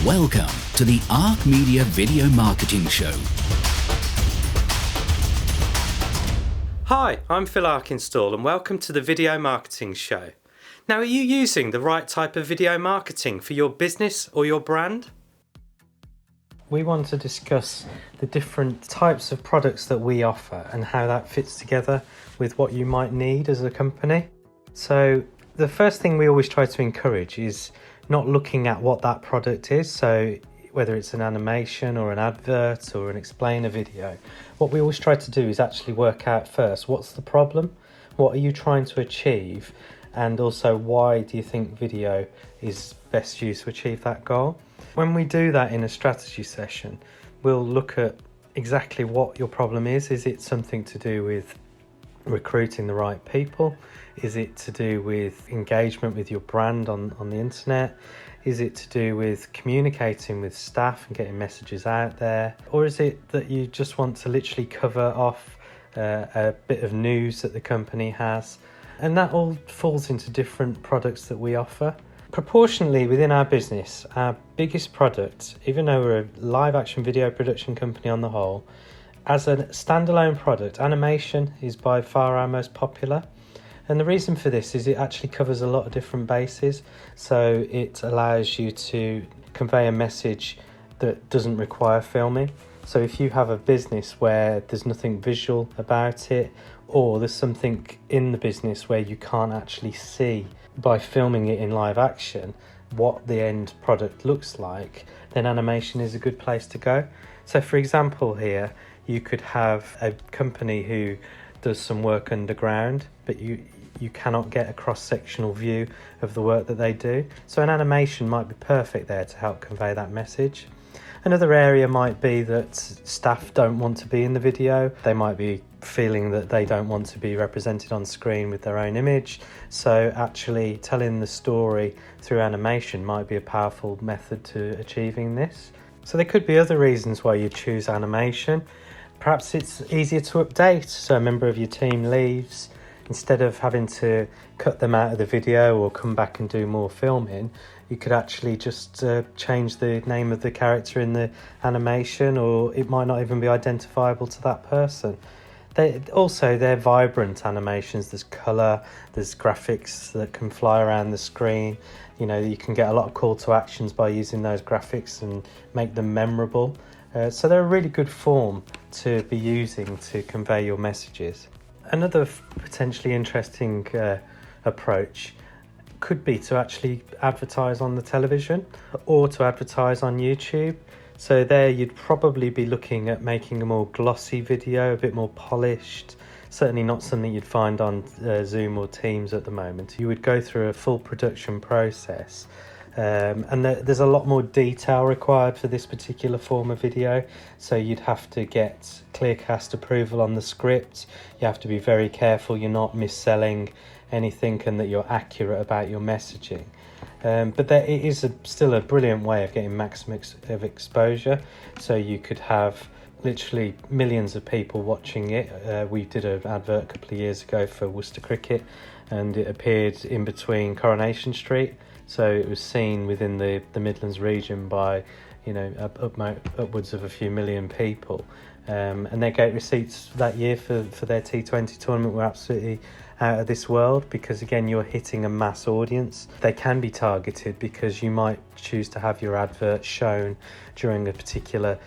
Welcome to the Arc Media Video Marketing Show. Hi, I'm Phil Arkinstall and welcome to the Video Marketing Show. Now, are you using the right type of video marketing for your business or your brand? We want to discuss the different types of products that we offer and how that fits together with what you might need as a company. So the first thing we always try to encourage is not looking at what that product is. So whether it's an animation or an advert or an explainer video, what we always try to do is actually work out first, what's the problem? What are you trying to achieve? And also, why do you think video is best used to achieve that goal? When we do that in a strategy session, we'll look at exactly what your problem is. Is it something to do with recruiting the right people? Is it to do with engagement with your brand on the internet? Is it to do with communicating with staff and getting messages out there? Or is it that you just want to literally cover off a bit of news that the company has? And that all falls into different products that we offer. Proportionally within our business, our biggest product, even though we're a live action video production company on the whole, as a standalone product, animation is by far our most popular. And the reason for this is it actually covers a lot of different bases. So it allows you to convey a message that doesn't require filming. So if you have a business where there's nothing visual about it, or there's something in the business where you can't actually see by filming it in live action what the end product looks like, then animation is a good place to go. So for example here, you could have a company who does some work underground, but you cannot get a cross-sectional view of the work that they do. So an animation might be perfect there to help convey that message. Another area might be that staff don't want to be in the video. They might be feeling that they don't want to be represented on screen with their own image. So actually telling the story through animation might be a powerful method to achieving this. So there could be other reasons why you choose animation. Perhaps it's easier to update. So a member of your team leaves. Instead of having to cut them out of the video or come back and do more filming, you could actually just change the name of the character in the animation, or it might not even be identifiable to that person. They're vibrant animations. There's colour, there's graphics that can fly around the screen. You know, you can get a lot of call to actions by using those graphics and make them memorable. So they're a really good form to be using to convey your messages. Another potentially interesting approach could be to actually advertise on the television or to advertise on YouTube. So there you'd probably be looking at making a more glossy video, a bit more polished. Certainly not something you'd find on Zoom or Teams at the moment. You would go through a full production process. And there's a lot more detail required for this particular form of video. So you'd have to get Clearcast approval on the script. You have to be very careful you're not mis-selling anything and that you're accurate about your messaging. But it is still a brilliant way of getting maximum exposure. So you could have literally millions of people watching it. We did an advert a couple of years ago for Worcester Cricket, and it appeared in between Coronation Street. So it was seen within the Midlands region by, upwards of a few million people. And their gate receipts that year for their T20 tournament were absolutely out of this world, because again, you're hitting a mass audience. They can be targeted because you might choose to have your advert shown during a particular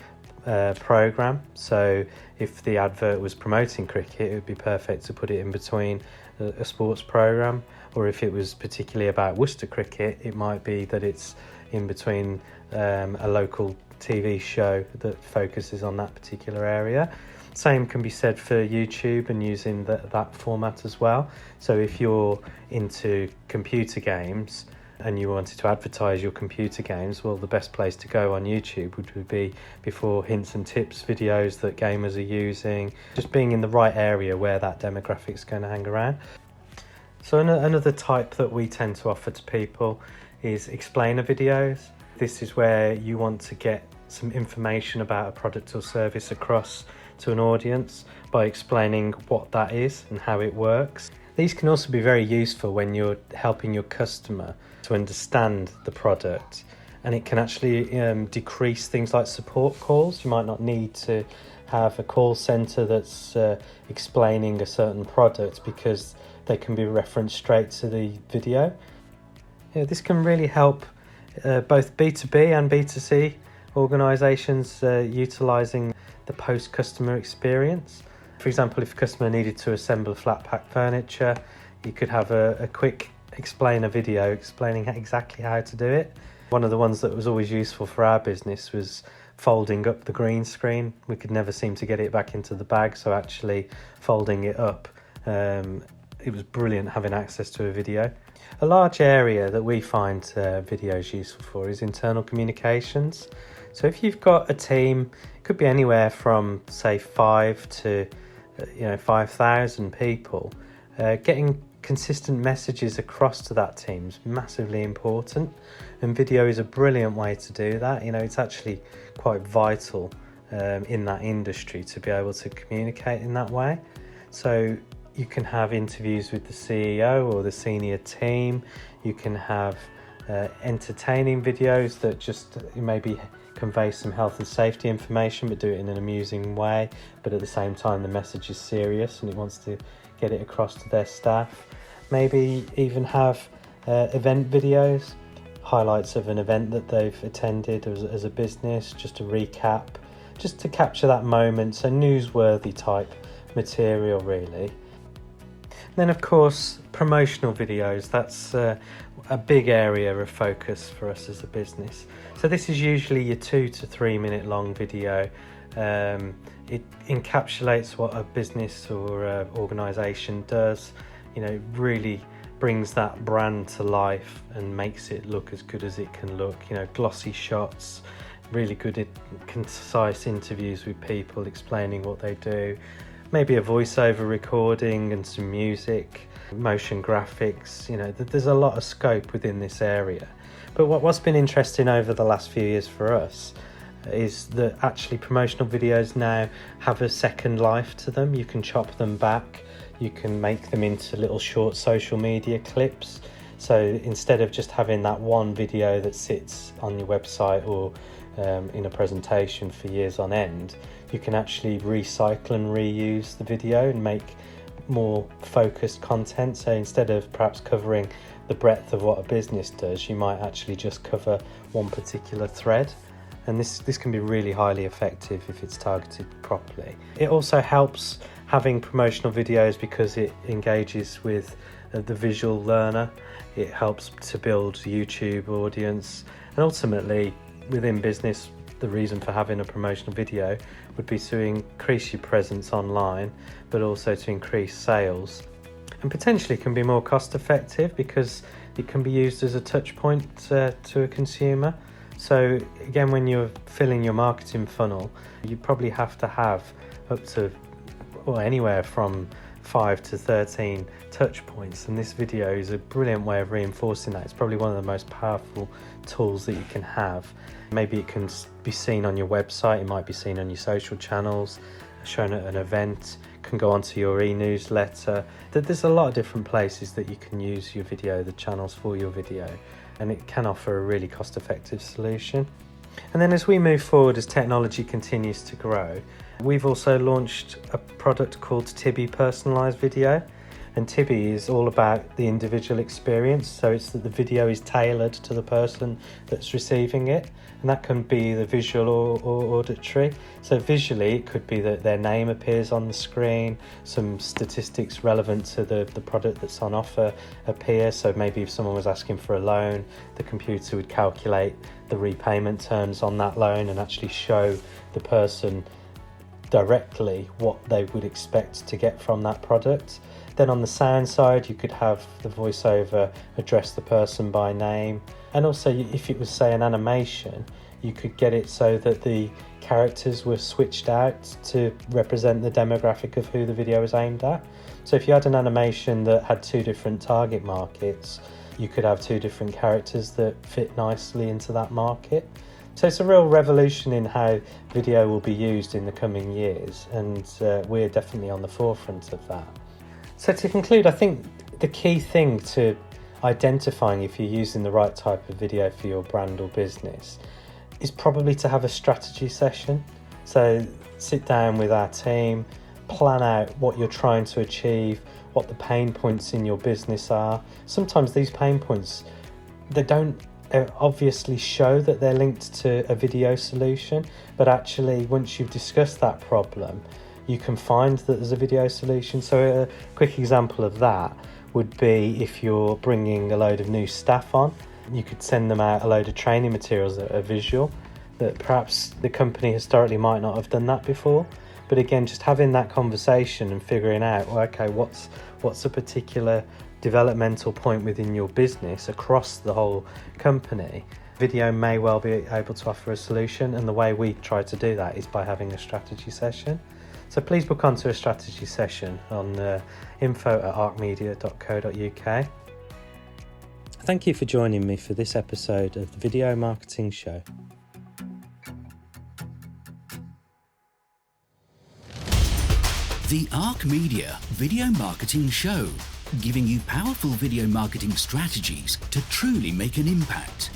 programme. So if the advert was promoting cricket, it would be perfect to put it in between a sports programme. Or if it was particularly about Worcester Cricket, it might be that it's in between a local TV show that focuses on that particular area. Same can be said for YouTube and using that format as well. So if you're into computer games and you wanted to advertise your computer games, well, the best place to go on YouTube would be before hints and tips videos that gamers are using, just being in the right area where that demographic's going to hang around. So another type that we tend to offer to people is explainer videos. This is where you want to get some information about a product or service across to an audience by explaining what that is and how it works. These can also be very useful when you're helping your customer to understand the product and it can actually decrease things like support calls. You might not need to have a call center that's explaining a certain product because they can be referenced straight to the video. This can really help both B2B and B2C organisations utilising the post-customer experience. For example, if a customer needed to assemble flat pack furniture, you could have a quick explainer video explaining exactly how to do it. One of the ones that was always useful for our business was folding up the green screen. We could never seem to get it back into the bag, so actually folding it up, it was brilliant having access to a video. A large area that we find videos useful for is internal communications. So if you've got a team, it could be anywhere from say 5 to 5,000 people, getting consistent messages across to that team is massively important, and video is a brilliant way to do that. It's actually quite vital in that industry to be able to communicate in that way. So you can have interviews with the CEO or the senior team. You can have entertaining videos that just maybe convey some health and safety information but do it in an amusing way, but at the same time the message is serious and it wants to get it across to their staff. Maybe even have event videos, highlights of an event that they've attended as a business, just a recap, just to capture that moment, so newsworthy type material really. Then of course promotional videos, that's a big area of focus for us as a business. So this is usually your 2 to 3 minute long video. It encapsulates what a business or organisation does, really brings that brand to life and makes it look as good as it can look. Glossy shots, really good concise interviews with people explaining what they do, maybe a voiceover recording and some music, motion graphics. There's a lot of scope within this area. But what's been interesting over the last few years for us is that actually promotional videos now have a second life to them. You can chop them back, you can make them into little short social media clips. So instead of just having that one video that sits on your website or in a presentation for years on end, you can actually recycle and reuse the video and make more focused content. So instead of perhaps covering the breadth of what a business does, you might actually just cover one particular thread. And this can be really highly effective if it's targeted properly. It also helps having promotional videos because it engages with the visual learner. It helps to build YouTube audience, and ultimately within business, the reason for having a promotional video would be to increase your presence online, but also to increase sales. And potentially can be more cost effective because it can be used as a touch point to a consumer. So again, when you're filling your marketing funnel, you probably have to have up to anywhere from 5 to 13 touch points, and this video is a brilliant way of reinforcing that. It's probably one of the most powerful tools that you can have. Maybe it can be seen on your website, it might be seen on your social channels, shown at an event, can go onto your e-newsletter. There's a lot of different places that you can use your video, the channels for your video, and it can offer a really cost-effective solution. And then as we move forward, as technology continues to grow, we've also launched a product called Tibby Personalised Video. And Tibby is all about the individual experience, so it's that the video is tailored to the person that's receiving it, and that can be the visual or auditory. So visually it could be that their name appears on the screen, some statistics relevant to the product that's on offer appear. So maybe if someone was asking for a loan, the computer would calculate the repayment terms on that loan and actually show the person directly what they would expect to get from that product. Then on the sound side, you could have the voiceover address the person by name. And also if it was, say, an animation, you could get it so that the characters were switched out to represent the demographic of who the video is aimed at. So if you had an animation that had 2 different target markets, you could have 2 different characters that fit nicely into that market. So it's a real revolution in how video will be used in the coming years, and we're definitely on the forefront of that. So to conclude, I think the key thing to identifying if you're using the right type of video for your brand or business is probably to have a strategy session. So sit down with our team, plan out what you're trying to achieve, what the pain points in your business are. Sometimes these pain points, they don't obviously show that they're linked to a video solution, but actually once you've discussed that problem, you can find that there's a video solution. So a quick example of that would be if you're bringing a load of new staff on, you could send them out a load of training materials that are visual, that perhaps the company historically might not have done that before. But again, just having that conversation and figuring out, well, okay, what's a particular developmental point within your business across the whole company. Video may well be able to offer a solution, and the way we try to do that is by having a strategy session. So please book onto a strategy session on info@arkmedia.co.uk. Thank you for joining me for this episode of the Video Marketing Show. The Ark Media Video Marketing Show, giving you powerful video marketing strategies to truly make an impact.